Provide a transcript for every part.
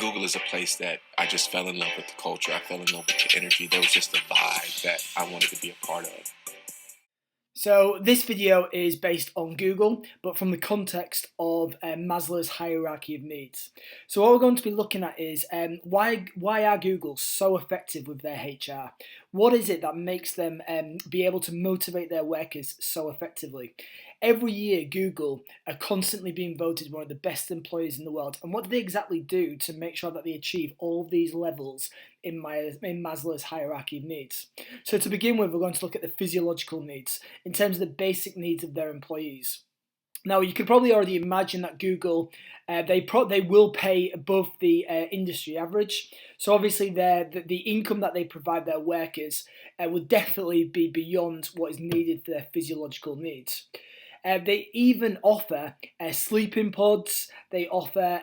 Google is a place that I just fell in love with the culture. I fell in love with the energy. There was just a vibe that I wanted to be a part of. So this video is based on Google, but from the context of Maslow's hierarchy of needs. So what we're going to be looking at is why are Google so effective with their HR? What is it that makes them be able to motivate their workers so effectively? Every year, Google are constantly being voted one of the best employers in the world. And what do they exactly do to make sure that they achieve all of these levels in Maslow's hierarchy of needs? So to begin with, we're going to look at the physiological needs in terms of the basic needs of their employees. Now, you can probably already imagine that Google, they will pay above the industry average. So obviously, the income that they provide their workers will definitely be beyond what is needed for their physiological needs. They even offer sleeping pods. They offer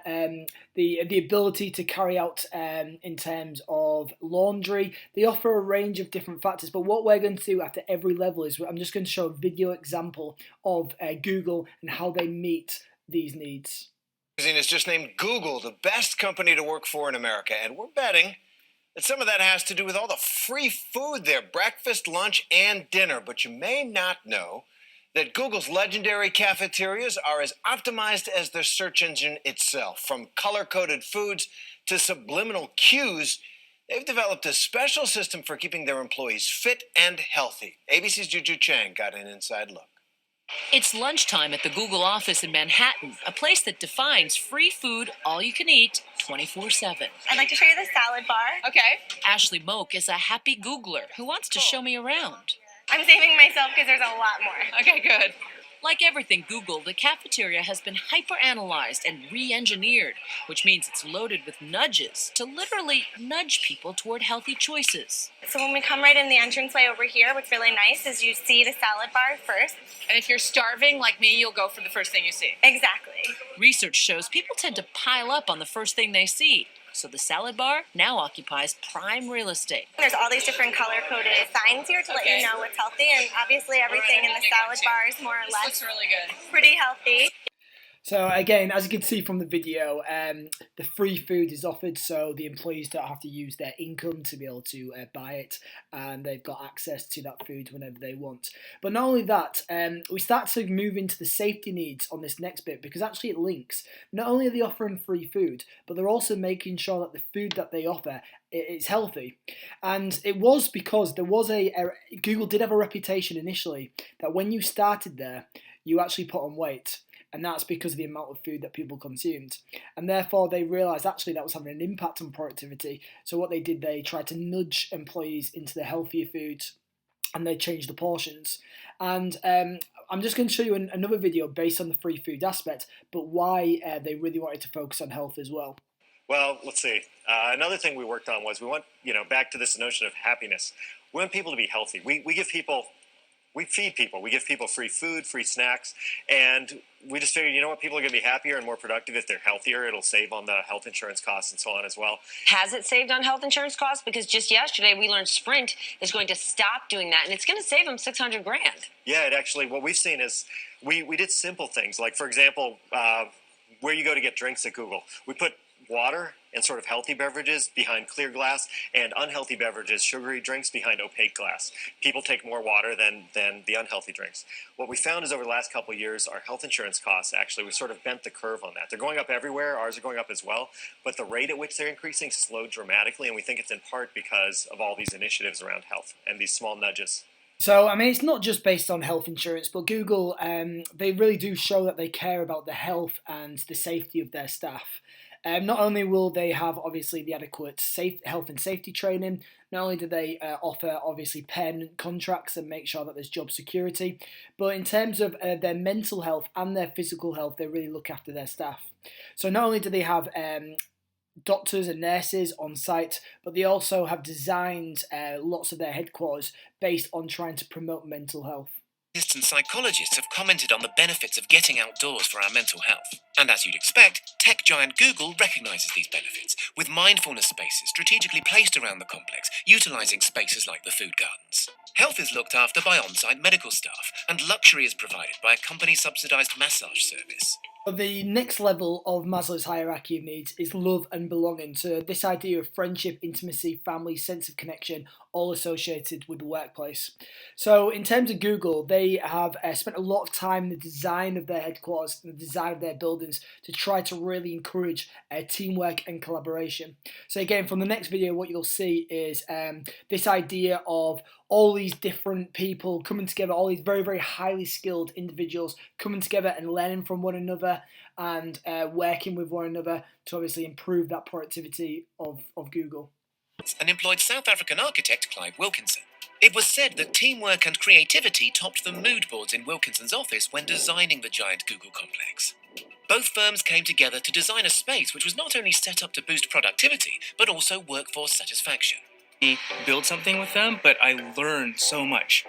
the ability to carry out in terms of laundry. They offer a range of different factors. But what we're going to do after every level is I'm just going to show a video example of Google and how they meet these needs. It's just named Google the best company to work for in America, and we're betting that some of that has to do with all the free food there, breakfast, lunch, and dinner. But you may not know that Google's legendary cafeterias are as optimized as their search engine itself. From color-coded foods to subliminal cues, they've developed a special system for keeping their employees fit and healthy. ABC's Juju Chang got an inside look. It's lunchtime at the Google office in Manhattan, a place that defines free food, all you can eat, 24/7. I'd like to show you the salad bar. Okay. Ashley Moak is a happy Googler who wants to show me around. I'm saving myself because there's a lot more. Okay, good. Like everything Google, the cafeteria has been hyper-analyzed and re-engineered, which means it's loaded with nudges to literally nudge people toward healthy choices. So when we come right in the entranceway over here, what's really nice is you see the salad bar first. And if you're starving like me, you'll go for the first thing you see. Exactly. Research shows people tend to pile up on the first thing they see. So the salad bar now occupies prime real estate. There's all these different color-coded signs here to let you know what's healthy, and obviously everything in the salad bar is more or less This looks really good. pretty healthy. So again, as you can see from the video, the free food is offered, so the employees don't have to use their income to be able to buy it, and they've got access to that food whenever they want. But not only that, we start to move into the safety needs on this next bit, because actually it links. Not only are they offering free food, but they're also making sure that the food that they offer is healthy. And it was because there was Google did have a reputation initially that when you started there, you actually put on weight. And that's because of the amount of food that people consumed. And therefore, they realised actually that was having an impact on productivity. So what they did, they tried to nudge employees into the healthier foods, and they changed the portions. And I'm just going to show you another video based on the free food aspect, but why they really wanted to focus on health as well. Well, let's see. Another thing we worked on was we want, back to this notion of happiness. We want people to be healthy. We feed people. We give people free food, free snacks, and we just figured, people are going to be happier and more productive if they're healthier. It'll save on the health insurance costs and so on as well. Has it saved on health insurance costs? Because just yesterday we learned Sprint is going to stop doing that, and it's going to save them $600,000. Yeah, it actually, what we've seen is we did simple things. Like, for example, where you go to get drinks at Google, we put water and sort of healthy beverages behind clear glass, and unhealthy beverages, sugary drinks, behind opaque glass. People take more water than the unhealthy drinks. What we found is over the last couple of years, our health insurance costs, actually, we sort of bent the curve on that. They're going up everywhere. Ours are going up as well. But the rate at which they're increasing slowed dramatically, and we think it's in part because of all these initiatives around health and these small nudges. So, I mean, it's not just based on health insurance, but Google, they really do show that they care about the health and the safety of their staff. Not only will they have, obviously, the adequate health and safety training, not only do they offer, obviously, permanent contracts and make sure that there's job security, but in terms of their mental health and their physical health, they really look after their staff. So not only do they have doctors and nurses on site, but they also have designed lots of their headquarters based on trying to promote mental health. Scientists and psychologists have commented on the benefits of getting outdoors for our mental health. And as you'd expect, tech giant Google recognises these benefits, with mindfulness spaces strategically placed around the complex, utilising spaces like the food gardens. Health is looked after by on-site medical staff, and luxury is provided by a company-subsidised massage service. The next level of Maslow's hierarchy of needs is love and belonging. So this idea of friendship, intimacy, family, sense of connection, all associated with the workplace. So in terms of Google, they have spent a lot of time in the design of their headquarters and the design of their buildings to try to really encourage teamwork and collaboration. So again, from the next video, what you'll see is this idea of all these different people coming together, all these very, very highly skilled individuals coming together and learning from one another and working with one another to obviously improve that productivity of Google. And employed South African architect Clive Wilkinson. It was said that teamwork and creativity topped the mood boards in Wilkinson's office when designing the giant Google complex. Both firms came together to design a space which was not only set up to boost productivity, but also workforce satisfaction. Build something with them, but I learned so much.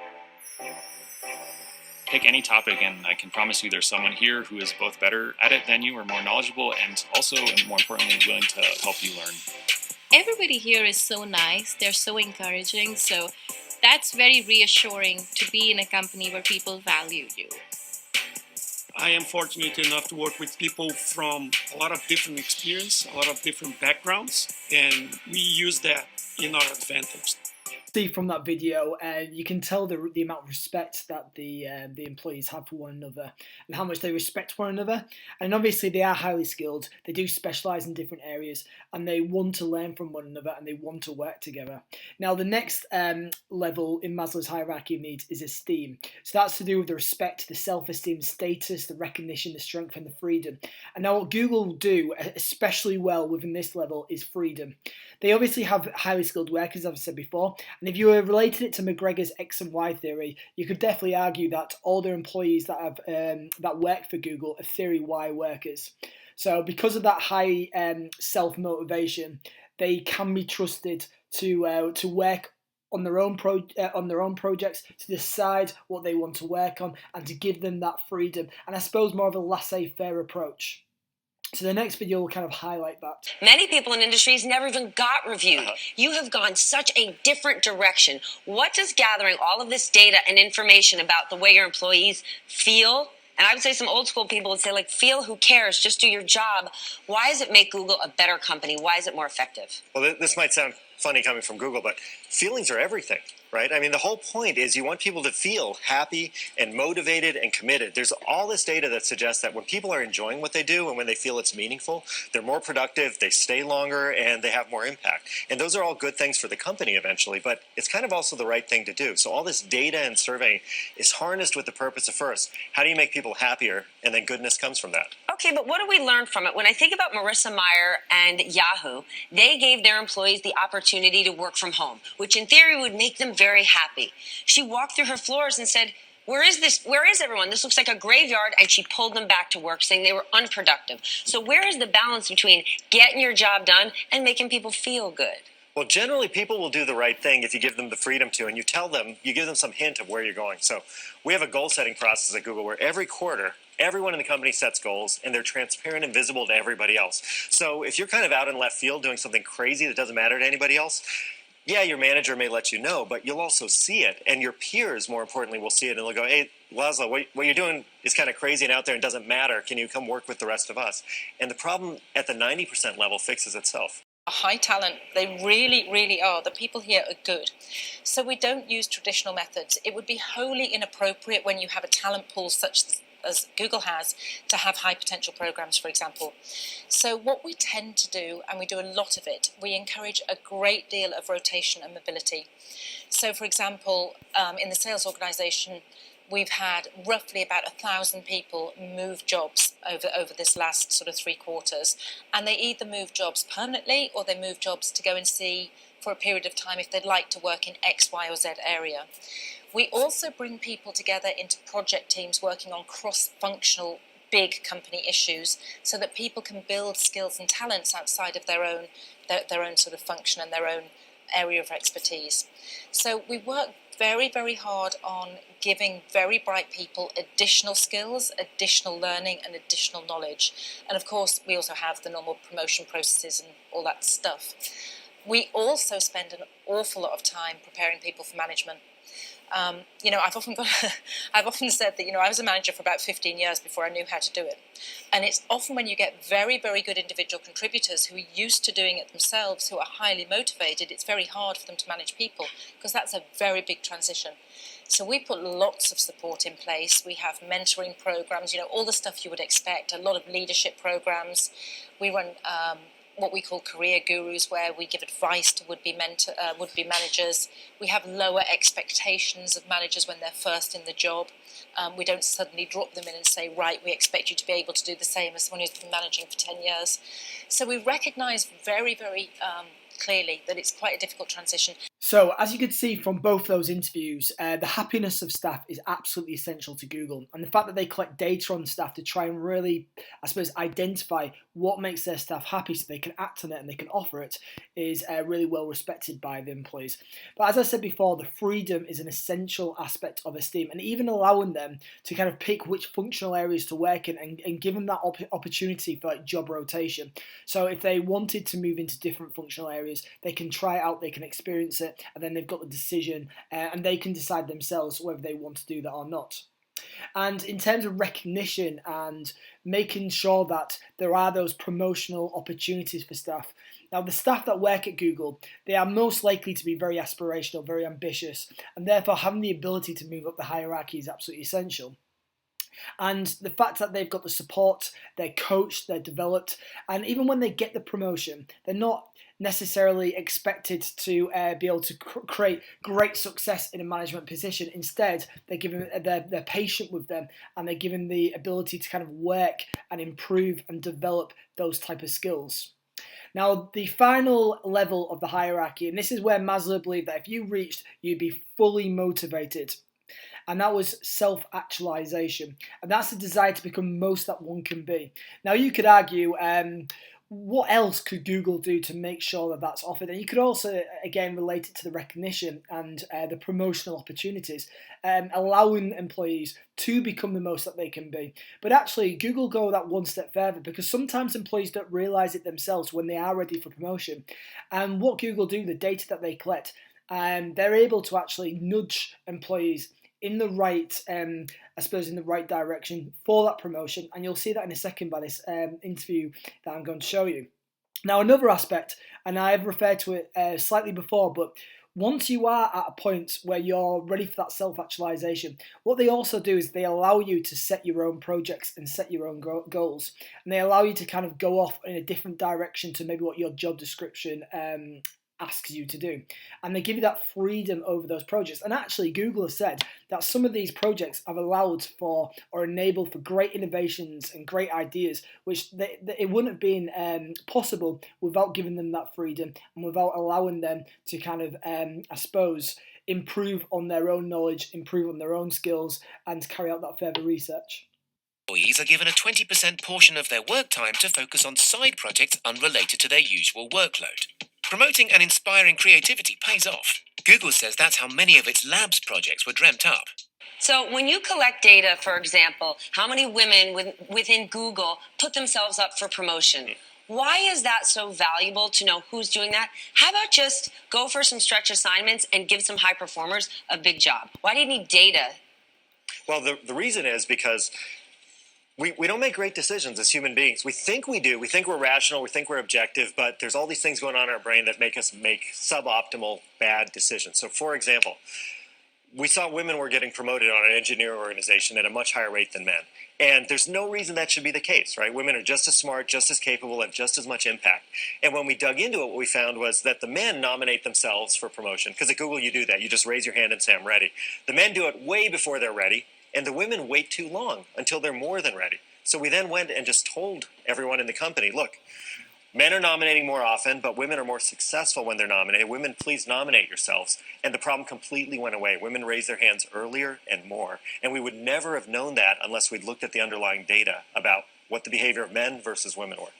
Pick any topic, and I can promise you there's someone here who is both better at it than you or more knowledgeable, and also, and more importantly, willing to help you learn. Everybody here is so nice. They're so encouraging. So that's very reassuring to be in a company where people value you. I am fortunate enough to work with people from a lot of different experience, a lot of different backgrounds, and we use that in our advantage. See from that video, you can tell the amount of respect that the employees have for one another and how much they respect one another. And obviously they are highly skilled, they do specialise in different areas, and they want to learn from one another and they want to work together. Now the next level in Maslow's hierarchy of needs is esteem. So that's to do with the respect, the self-esteem, status, the recognition, the strength and the freedom. And now what Google do especially well within this level is freedom. They obviously have highly skilled workers, as I've said before, and if you were related it to McGregor's X and Y theory, you could definitely argue that all their employees that have that work for Google are Theory Y workers. So because of that high self-motivation, they can be trusted to work on their own projects, to decide what they want to work on, and to give them that freedom. And I suppose more of a laissez-faire approach. So the next video will kind of highlight that. Many people in industries never even got reviewed. You have gone such a different direction. What does gathering all of this data and information about the way your employees feel, and I would say some old school people would say, like, feel, who cares, just do your job. Why does it make Google a better company? Why is it more effective? Well, this might sound funny coming from Google, but feelings are everything, right? I mean, the whole point is you want people to feel happy and motivated and committed. There's all this data that suggests that when people are enjoying what they do and when they feel it's meaningful, they're more productive, they stay longer, and they have more impact. And those are all good things for the company eventually, but it's kind of also the right thing to do. So all this data and surveying is harnessed with the purpose of first, how do you make people happier? And then goodness comes from that. Okay, but what do we learn from it? When I think about Marissa Mayer and Yahoo, they gave their employees the opportunity to work from home, which in theory would make them very happy. She walked through her floors and said, where is everyone? This looks like a graveyard, and she pulled them back to work, saying they were unproductive. So where is the balance between getting your job done and making people feel good? Well, generally, people will do the right thing if you give them the freedom to, and you tell them, you give them some hint of where you're going. So we have a goal-setting process at Google where every quarter, everyone in the company sets goals, and they're transparent and visible to everybody else. So if you're kind of out in left field doing something crazy that doesn't matter to anybody else, yeah, your manager may let you know, but you'll also see it, and your peers, more importantly, will see it, and they'll go, hey, Laszlo, what you're doing is kind of crazy and out there and doesn't matter. Can you come work with the rest of us? And the problem at the 90% level fixes itself. High talent, they really, really are. The people here are good. So we don't use traditional methods. It would be wholly inappropriate when you have a talent pool such as Google has to have high potential programs, for example. So what we tend to do, and we do a lot of it, we encourage a great deal of rotation and mobility. So for example, in the sales organization, we've had roughly about 1,000 people move jobs over this last sort of 3 quarters. And they either move jobs permanently or they move jobs to go and see for a period of time if they'd like to work in X, Y, or Z area. We also bring people together into project teams working on cross-functional big company issues so that people can build skills and talents outside of their own sort of function and their own area of expertise. So we work very, very hard on giving very bright people additional skills, additional learning, and additional knowledge. And of course, we also have the normal promotion processes and all that stuff. We also spend an awful lot of time preparing people for management. I've often said that, I was a manager for about 15 years before I knew how to do it. And it's often when you get very, very good individual contributors who are used to doing it themselves, who are highly motivated, it's very hard for them to manage people, because that's a very big transition. So we put lots of support in place. We have mentoring programs, all the stuff you would expect, a lot of leadership programs. We run what we call career gurus, where we give advice to would-be managers. We have lower expectations of managers when they're first in the job. We don't suddenly drop them in and say, right, we expect you to be able to do the same as someone who's been managing for 10 years. So we recognise very, very clearly that it's quite a difficult transition. So, as you could see from both those interviews, the happiness of staff is absolutely essential to Google. And the fact that they collect data on staff to try and really, identify what makes their staff happy so they can act on it and they can offer it is really well respected by the employees. But as I said before, the freedom is an essential aspect of Esteem, and even allowing them to kind of pick which functional areas to work in and give them that opportunity for job rotation. So if they wanted to move into different functional areas, they can try it out, they can experience it, and then they've got the decision and they can decide themselves whether they want to do that or not. And in terms of recognition and making sure that there are those promotional opportunities for staff, now the staff that work at Google, they are most likely to be very aspirational, very ambitious, and therefore having the ability to move up the hierarchy is absolutely essential. And the fact that they've got the support, they're coached, they're developed, and even when they get the promotion, they're not necessarily expected to be able to create great success in a management position. Instead, they're patient with them, and they're given the ability to kind of work and improve and develop those type of skills. Now, the final level of the hierarchy, and this is where Maslow believed that if you reached, you'd be fully motivated. And that was self-actualization. And that's the desire to become most that one can be. Now, you could argue, what else could Google do to make sure that that's offered? And you could also, again, relate it to the recognition and the promotional opportunities, allowing employees to become the most that they can be. But actually, Google go that one step further, because sometimes employees don't realize it themselves when they are ready for promotion. And what Google do, the data that they collect, they're able to actually nudge employees in the right, in the right direction for that promotion. And you'll see that in a second by this interview that I'm going to show you. Now, another aspect, and I've referred to it slightly before, but once you are at a point where you're ready for that self-actualization, what they also do is they allow you to set your own projects and set your own goals. And they allow you to kind of go off in a different direction to maybe what your job description asks you to do, and they give you that freedom over those projects. And actually, Google has said that some of these projects have allowed for or enabled for great innovations and great ideas, which it wouldn't have been possible without giving them that freedom and without allowing them to kind of, improve on their own knowledge, improve on their own skills, and carry out that further research. Employees are given a 20% portion of their work time to focus on side projects unrelated to their usual workload. Promoting and inspiring creativity pays off. Google says that's how many of its labs projects were dreamt up. So when you collect data, for example, how many women within Google put themselves up for promotion? Why is that so valuable to know who's doing that? How about just go for some stretch assignments and give some high performers a big job? Why do you need data? Well, the reason is because we don't make great decisions as human beings. We think we do. We think we're rational. We think we're objective. But there's all these things going on in our brain that make us make suboptimal, bad decisions. So, for example, we saw women were getting promoted on an engineering organization at a much higher rate than men. And there's no reason that should be the case, right? Women are just as smart, just as capable, and just as much impact. And when we dug into it, what we found was that the men nominate themselves for promotion. Because at Google, you do that. You just raise your hand and say, I'm ready. The men do it way before they're ready. And the women wait too long until they're more than ready. So we then went and just told everyone in the company, look, men are nominating more often, but women are more successful when they're nominated. Women, please nominate yourselves. And the problem completely went away. Women raised their hands earlier and more. And we would never have known that unless we'd looked at the underlying data about what the behavior of men versus women were.